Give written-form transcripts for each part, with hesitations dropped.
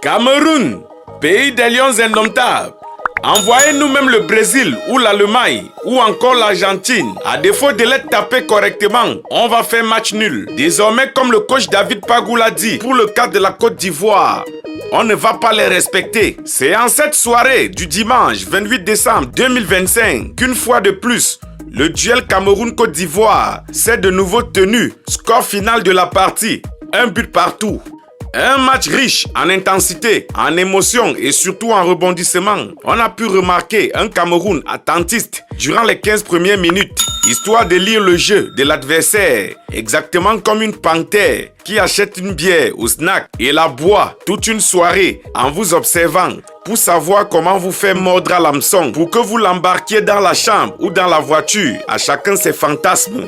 Cameroun, pays des lions indomptables. Envoyez-nous même le Brésil ou l'Allemagne ou encore l'Argentine. À défaut de les taper correctement, on va faire match nul. Désormais, comme le coach David Pagou l'a dit, pour le cas de la Côte d'Ivoire, on ne va pas les respecter. C'est en cette soirée du dimanche 28 décembre 2025 qu'une fois de plus, le duel Cameroun-Côte d'Ivoire s'est de nouveau tenu. Score final de la partie, 1 but partout. Un match riche en intensité, en émotion et surtout en rebondissement. On a pu remarquer un Cameroun attentiste durant les 15 premières minutes, histoire de lire le jeu de l'adversaire, exactement comme une panthère qui achète une bière au snack et la boit toute une soirée en vous observant pour savoir comment vous faire mordre à l'hameçon pour que vous l'embarquiez dans la chambre ou dans la voiture, à chacun ses fantasmes.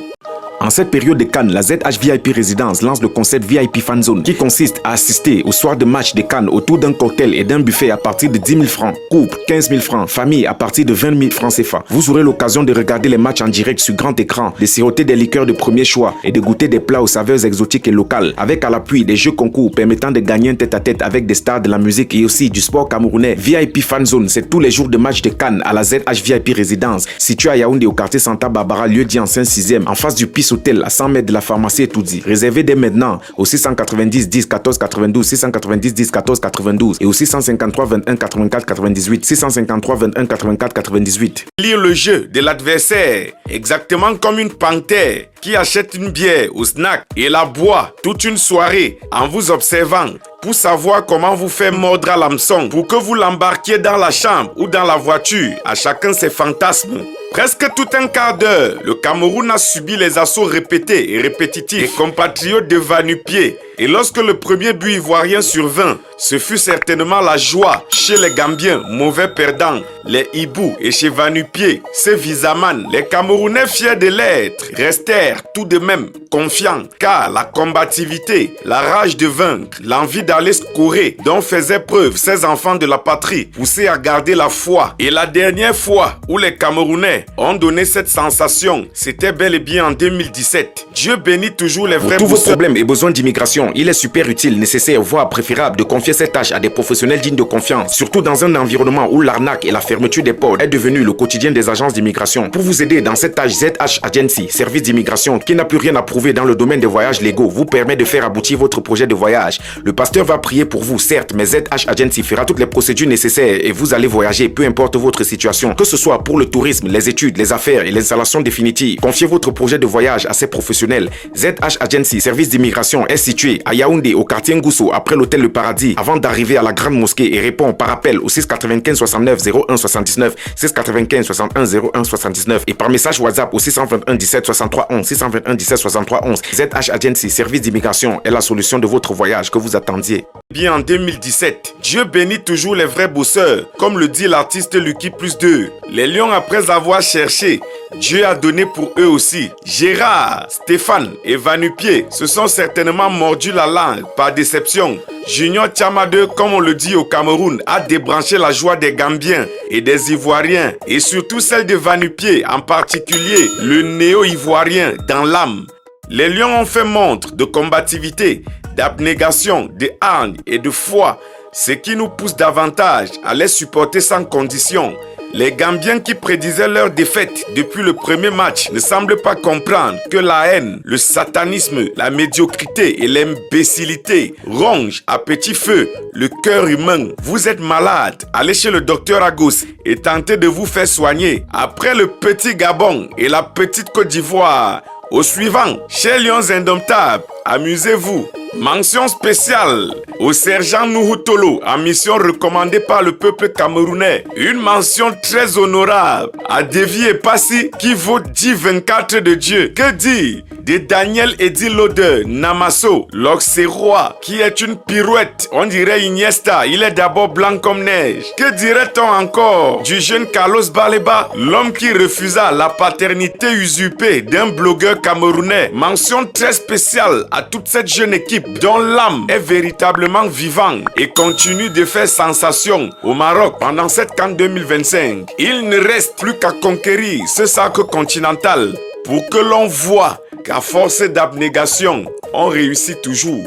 En cette période de CAN, la ZH VIP Résidence lance le concept VIP Fan Zone qui consiste à assister au soir de match de CAN autour d'un cocktail et d'un buffet à partir de 10 000 francs, couple 15 000 francs, famille à partir de 20 000 francs CFA. Vous aurez l'occasion de regarder les matchs en direct sur grand écran, de siroter des liqueurs de premier choix et de goûter des plats aux saveurs exotiques et locales, avec à l'appui des jeux concours permettant de gagner un tête-à-tête avec des stars de la musique et aussi du sport camerounais. VIP Fan Zone, c'est tous les jours de match de CAN à la ZH VIP Résidence, située à Yaoundé au quartier Santa Barbara, lieu dit en 5-6e, en face du PIS Hôtel à 100 mètres de la pharmacie Etoudi. Réservez dès maintenant au 690 10 14 92, 690 10 14 92 et au 653 21 84 98, 653 21 84 98. Lire le jeu de l'adversaire, exactement comme une panthère qui achète une bière au snack et la boit toute une soirée en vous observant pour savoir comment vous faire mordre à l'hameçon pour que vous l'embarquiez dans la chambre ou dans la voiture, à chacun ses fantasmes. Presque tout un quart d'heure, le Cameroun a subi les assauts répétés et répétitifs des compatriotes de va-nu-pied. Et lorsque le premier but ivoirien survint, ce fut certainement la joie chez les Gambiens, mauvais perdants, les Hibous et chez va-nu-pied, ces Visaman. Les Camerounais fiers de l'être restèrent tout de même confiants, car la combativité, la rage de vaincre, l'envie d'aller scorer dont faisaient preuve ces enfants de la patrie, poussés à garder la foi. Et la dernière fois où les Camerounais ont donné cette sensation, c'était bel et bien en 2017. Dieu bénit toujours les vrais. Pour tous vos problèmes et besoins d'immigration, il est super utile, nécessaire, voire préférable de confier cette tâche à des professionnels dignes de confiance, surtout dans un environnement où l'arnaque et la fermeture des ports est devenu le quotidien des agences d'immigration. Pour vous aider dans cette tâche, ZH Agency, service d'immigration qui n'a plus rien à prouver dans le domaine des voyages légaux, vous permet de faire aboutir votre projet de voyage. Le pasteur va prier pour vous, certes, mais ZH Agency fera toutes les procédures nécessaires et vous allez voyager, peu importe votre situation, que ce soit pour le tourisme, les études, les affaires et l'installation définitive. Confiez votre projet de voyage à ces professionnels. ZH Agency, service d'immigration, est situé à Yaoundé, au quartier Ngousso, après l'hôtel Le Paradis, avant d'arriver à la grande mosquée, et répond par appel au 695 69 01 79, 695 61 01 79 et par message WhatsApp au 621 17 63 11, 621 17 63 11. ZH Agency, service d'immigration, est la solution de votre voyage que vous attendiez. Bien en 2017, Dieu bénit toujours les vrais bosseurs, comme le dit l'artiste Lucky Plus 2. Les lions, après avoir cherché, Dieu a donné pour eux aussi. Gérard, Stéphane et va-nu-pied se sont certainement mordus la langue par déception. Junior Tchamadeu, comme on le dit au Cameroun, a débranché la joie des Gambiens et des Ivoiriens, et surtout celle de va-nu-pied, en particulier le néo-ivoirien dans l'âme. Les lions ont fait montre de combativité, d'abnégation, de hargne et de foi, ce qui nous pousse davantage à les supporter sans condition. Les Gambiens qui prédisaient leur défaite depuis le premier match ne semblent pas comprendre que la haine, le satanisme, la médiocrité et l'imbécilité rongent à petit feu le cœur humain. Vous êtes malade, allez chez le docteur Agos et tentez de vous faire soigner. Après le petit Gabon et la petite Côte d'Ivoire, au suivant, chez Lions Indomptables, amusez-vous. Mention spéciale au sergent Nuhutolo, en mission recommandée par le peuple camerounais. Une mention très honorable à Devi et Passi qui vaut 10-24 de Dieu. Que dire de Daniel Edi Lode Namasso, l'Auxerrois, qui est une pirouette, on dirait Iniesta, il est d'abord blanc comme neige. Que dirait-on encore du jeune Carlos Baleba, l'homme qui refusa la paternité usurpée d'un blogueur camerounais. Mention très spéciale à toute cette jeune équipe dont l'âme est véritablement vivante et continue de faire sensation au Maroc pendant cette CAN 2025. Il ne reste plus qu'à conquérir ce sacre continental pour que l'on voit qu'à force d'abnégation, on réussit toujours.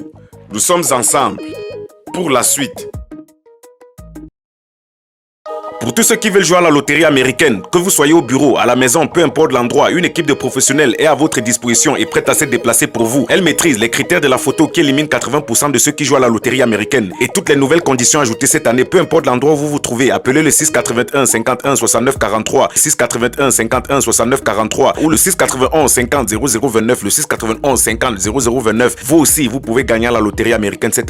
Nous sommes ensemble pour la suite. Pour tous ceux qui veulent jouer à la loterie américaine, que vous soyez au bureau, à la maison, peu importe l'endroit, une équipe de professionnels est à votre disposition et prête à se déplacer pour vous. Elle maîtrise les critères de la photo qui éliminent 80% de ceux qui jouent à la loterie américaine. Et toutes les nouvelles conditions ajoutées cette année, peu importe l'endroit où vous vous trouvez, appelez le 681 51 69 43, 681 51 69 43 ou le 691 50 0029, le 691 50 0029. Vous aussi, vous pouvez gagner à la loterie américaine cette année.